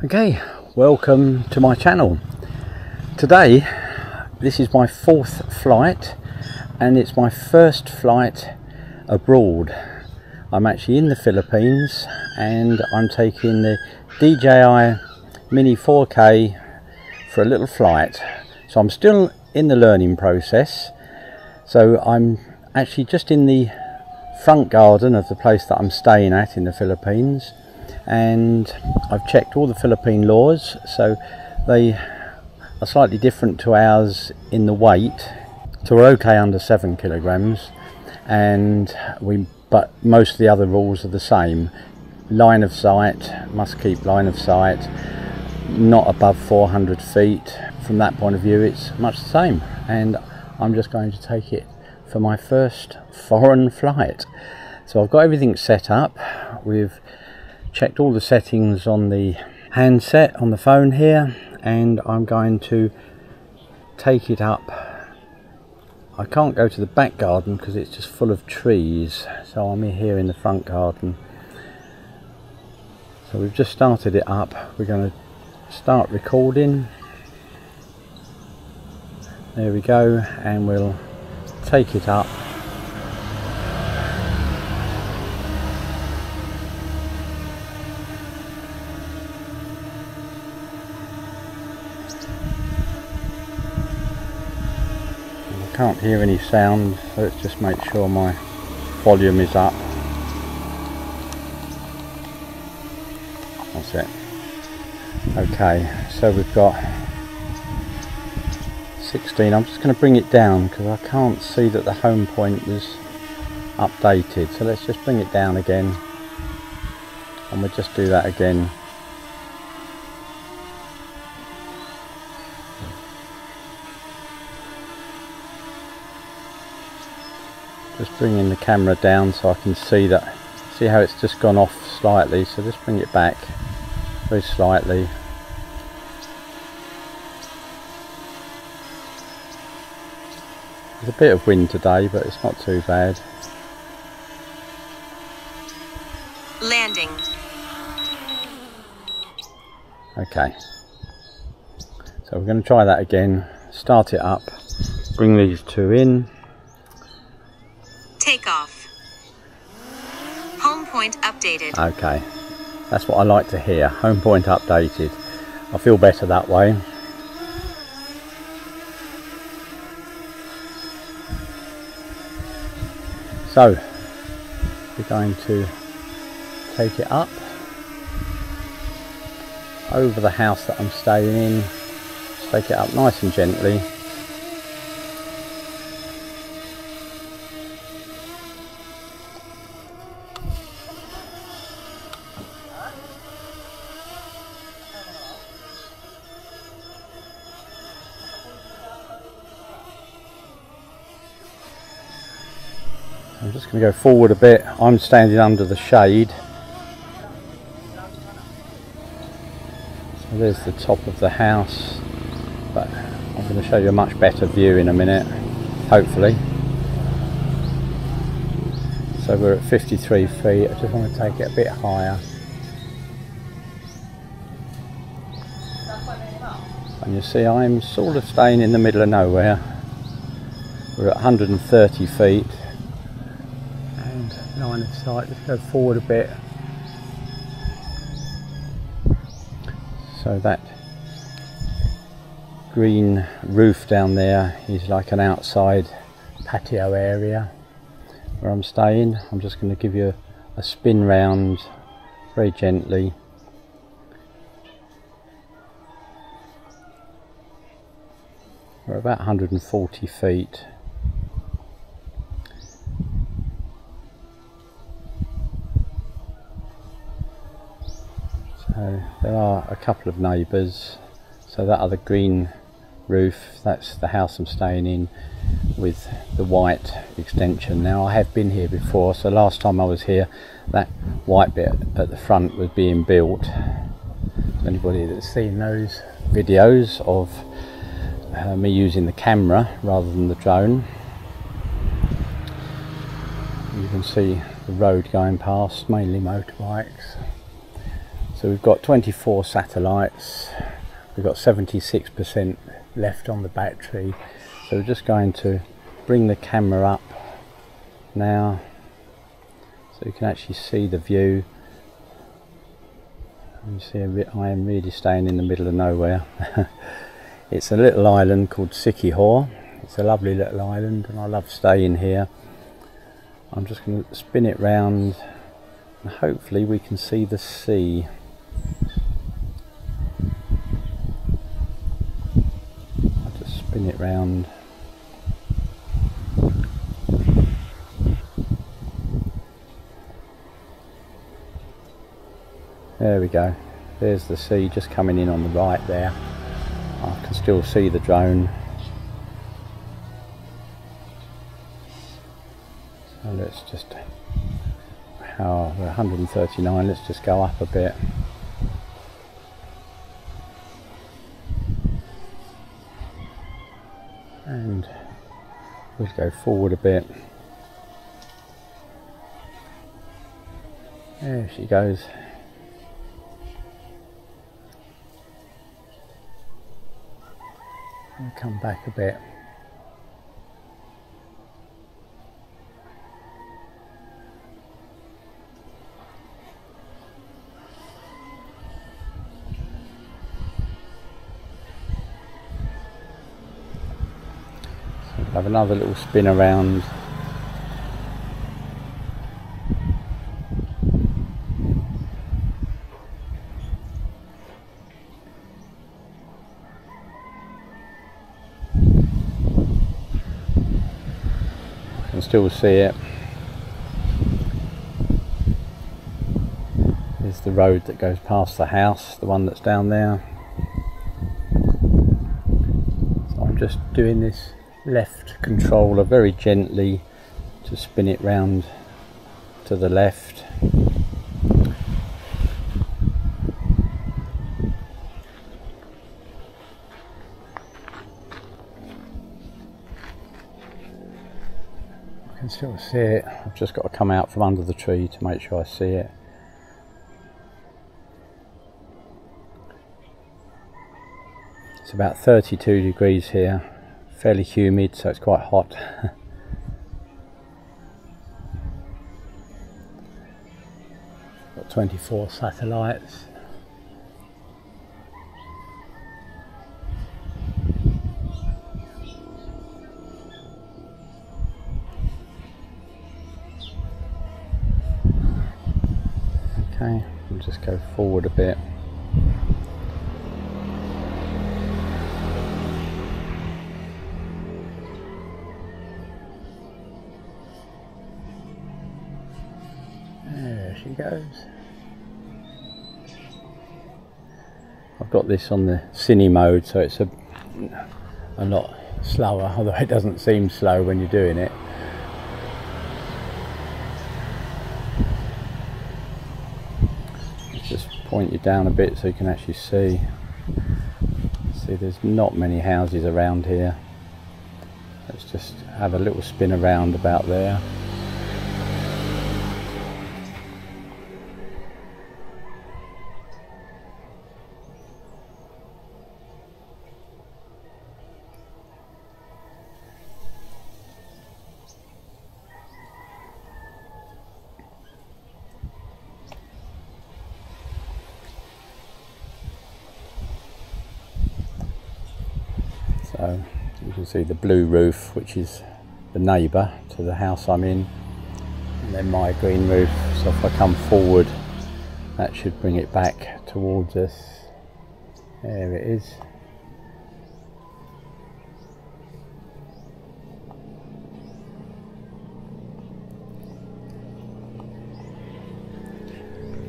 Okay, welcome to my channel. Today, this is my fourth flight and it's my first flight abroad. I'm actually in the Philippines and I'm taking the DJI Mini 4K for a little flight. So I'm still in the learning process. So I'm actually just in the front garden of the place that I'm staying at in the Philippines. And I've checked all the Philippine laws, so they are slightly different to ours in the weight. So we're okay under 7 kilograms, but most of the other rules are the same. Line of sight, must keep line of sight, not above 400 feet. From that point of view, it's much the same, and I'm just going to take it for my first foreign flight. So I've got everything set up. We've checked all the settings on the handset on the phone here, and I'm going to take it up. I can't go to the back garden because it's just full of trees, so I'm here in the front garden. So we've just started it up. We're going to start recording. There we go, and we'll take it up. Can't hear any sound, so let's just make sure my volume is up. That's it. Okay, so we've got 16. I'm just going to bring it down because I can't see that the home point was updated, so let's just bring it down again, and we'll just do that again. Just bringing the camera down so I can see how it's just gone off slightly, so just bring it back very slightly. There's a bit of wind today, but it's not too bad. Landing. Okay, so we're going to try that again. Start it up, bring these two in. Takeoff. Home point updated. Okay, that's what I like to hear. Home point updated. I feel better that way. So we're going to take it up over the house that I'm staying in. Just take it up nice and gently. I'm just going to go forward a bit. I'm standing under the shade. So there's the top of the house, but I'm going to show you a much better view in a minute, hopefully. So we're at 53 feet. I just want to take it a bit higher. And you see I'm sort of staying in the middle of nowhere. We're at 130 feet. Line of sight, let's go forward a bit. So that green roof down there is like an outside patio area where I'm staying. I'm just going to give you a spin round very gently. We're about 140 feet. So there are a couple of neighbours. So that other green roof, that's the house I'm staying in with the white extension. Now I have been here before, so last time I was here that white bit at the front was being built. Anybody that's seen those videos of me using the camera rather than the drone, you can see the road going past, mainly motorbikes. So we've got 24 satellites, we've got 76% left on the battery, so we're just going to bring the camera up now so you can actually see the view. You see I am really staying in the middle of nowhere. It's a little island called Siquijor. It's a lovely little island and I love staying here. I'm just going to spin it round and hopefully we can see the sea. I'll just spin it round. There we go. There's the sea just coming in on the right there. I can still see the drone. So let's just, we're 139, let's just go up a bit. And we'll go forward a bit. There she goes. And come back a bit. So we'll have another little spin around. Still see it. There's the road that goes past the house, the one that's down there. So I'm just doing this left controller very gently to spin it round to the left. I can still see it. I've just got to come out from under the tree to make sure I see it. It's about 32 degrees here, fairly humid, so it's quite hot. Got 24 satellites. Okay, we'll just go forward a bit. There she goes. I've got this on the cine mode, so it's a lot slower, although it doesn't seem slow when you're doing it. Just point you down a bit so you can actually see. See, there's not many houses around here. Let's just have a little spin around about there. So you can see the blue roof, which is the neighbour to the house I'm in, and then my green roof. So if I come forward, that should bring it back towards us. There it is.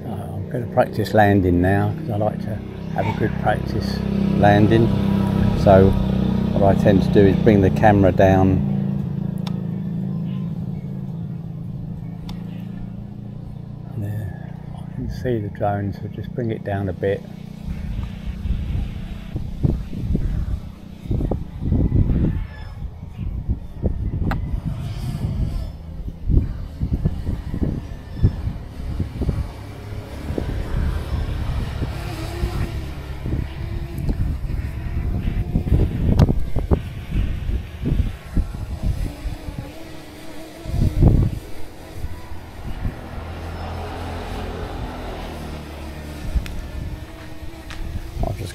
So I'm going to practice landing now, because I like to have a good practice landing. So what I tend to do is bring the camera down there. I can see the drone, so just bring it down a bit.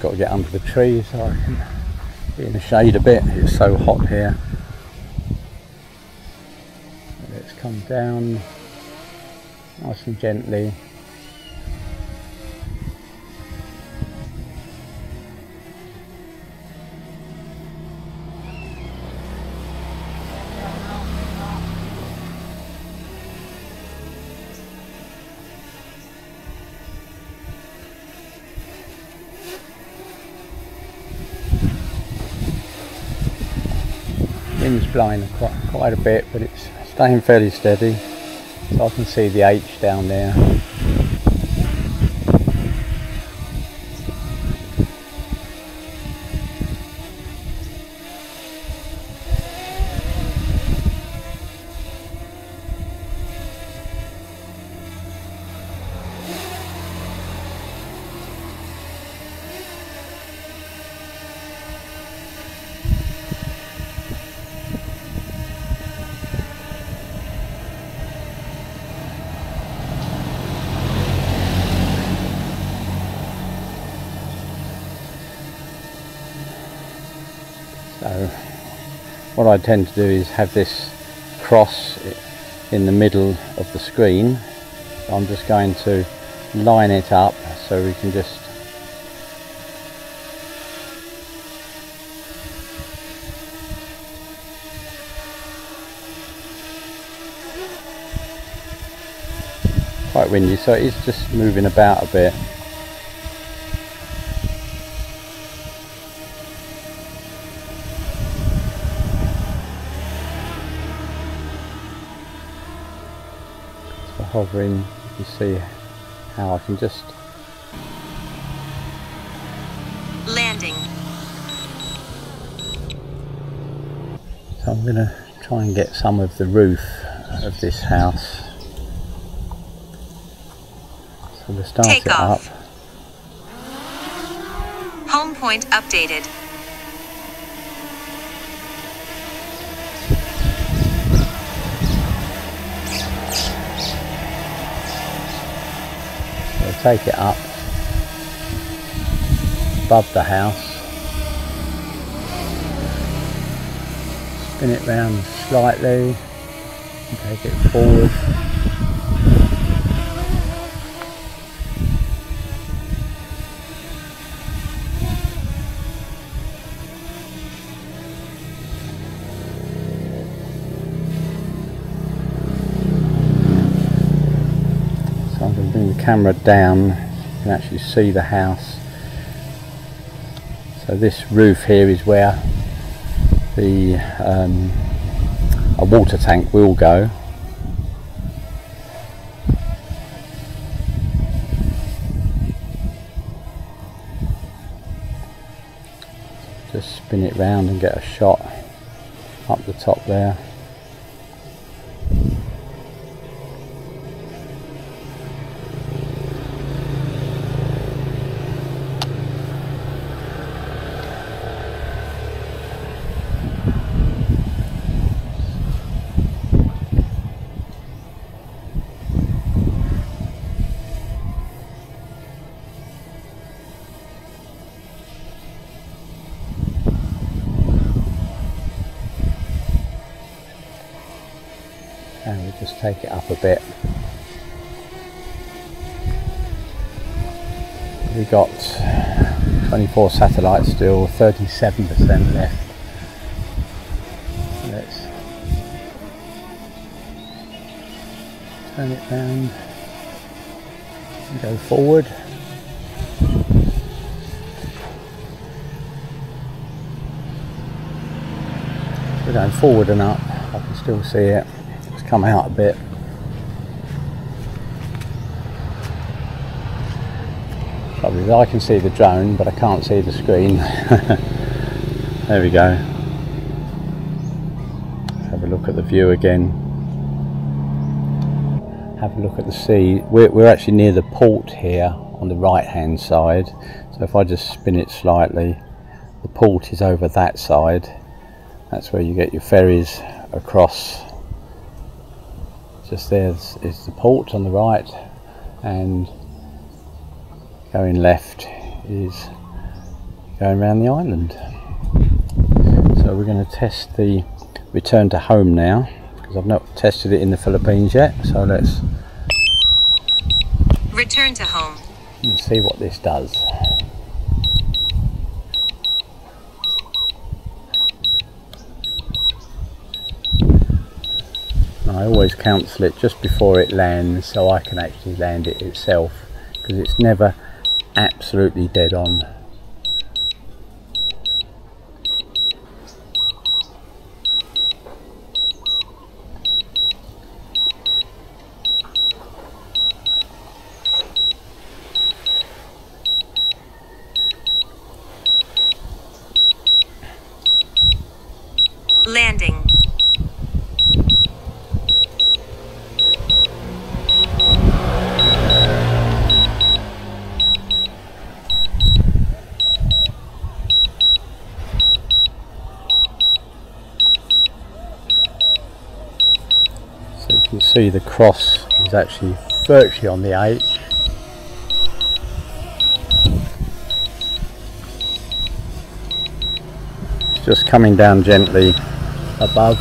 just got to get under the tree so I can be in the shade a bit. It's so hot here. Let's come down nice and gently. Wind's blowing quite a bit, but it's staying fairly steady, so I can see the H down there. So what I tend to do is have this cross in the middle of the screen. I'm just going to line it up so we can just quite windy, so it's just moving about a bit. Hovering, you can see how I can just landing. So I'm going to try and get some of the roof of this house. So we'll start it up. Home point updated. Take it up above the house, spin it round slightly and take it forward. I'm going to bring the camera down, you can actually see the house. So this roof here is where the a water tank will go. Just spin it round and get a shot up the top there. And we'll just take it up a bit. We got 24 satellites still, 37% left. Let's turn it round and go forward. We're going forward and up. I can still see it. It's come out a bit. Probably I can see the drone, but I can't see the screen. There we go. Let's have a look at the view again. Have a look at the sea. We're actually near the port here on the right hand side. So if I just spin it slightly, the port is over that side. That's where you get your ferries across. Just there is the port on the right, and going left is going around the island. So we're going to test the return to home now, because I've not tested it in the Philippines yet. So let's Return to home. see what this does. I always cancel it just before it lands, so I can actually land it itself, because it's never absolutely dead on. Landing. So you can see the cross is actually virtually on the H. It's just coming down gently above.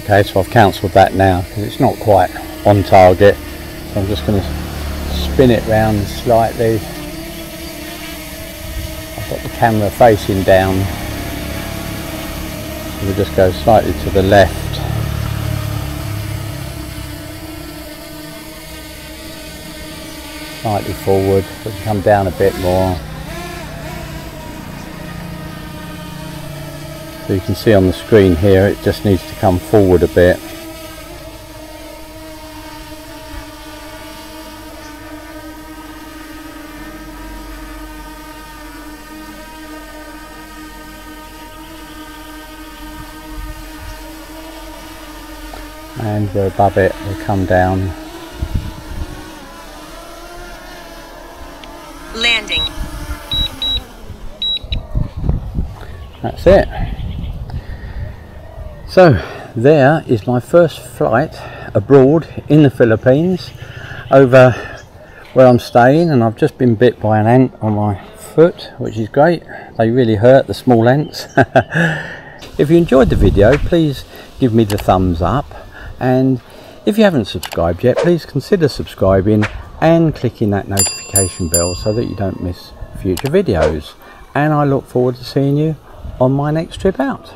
Okay, so I've cancelled that now because it's not quite on target. So I'm just going to spin it round slightly. I've got the camera facing down. So we'll just go slightly to the left. Slightly forward, we can come down a bit more. So you can see on the screen here it just needs to come forward a bit. And we're above it, we'll come down. Landing. That's it. So there is my first flight abroad in the Philippines, over where I'm staying, and I've just been bit by an ant on my foot, which is great. They really hurt, the small ants. If you enjoyed the video, please give me the thumbs up, and if you haven't subscribed yet, please consider subscribing and clicking that notification bell so that you don't miss future videos. And I look forward to seeing you on my next trip out.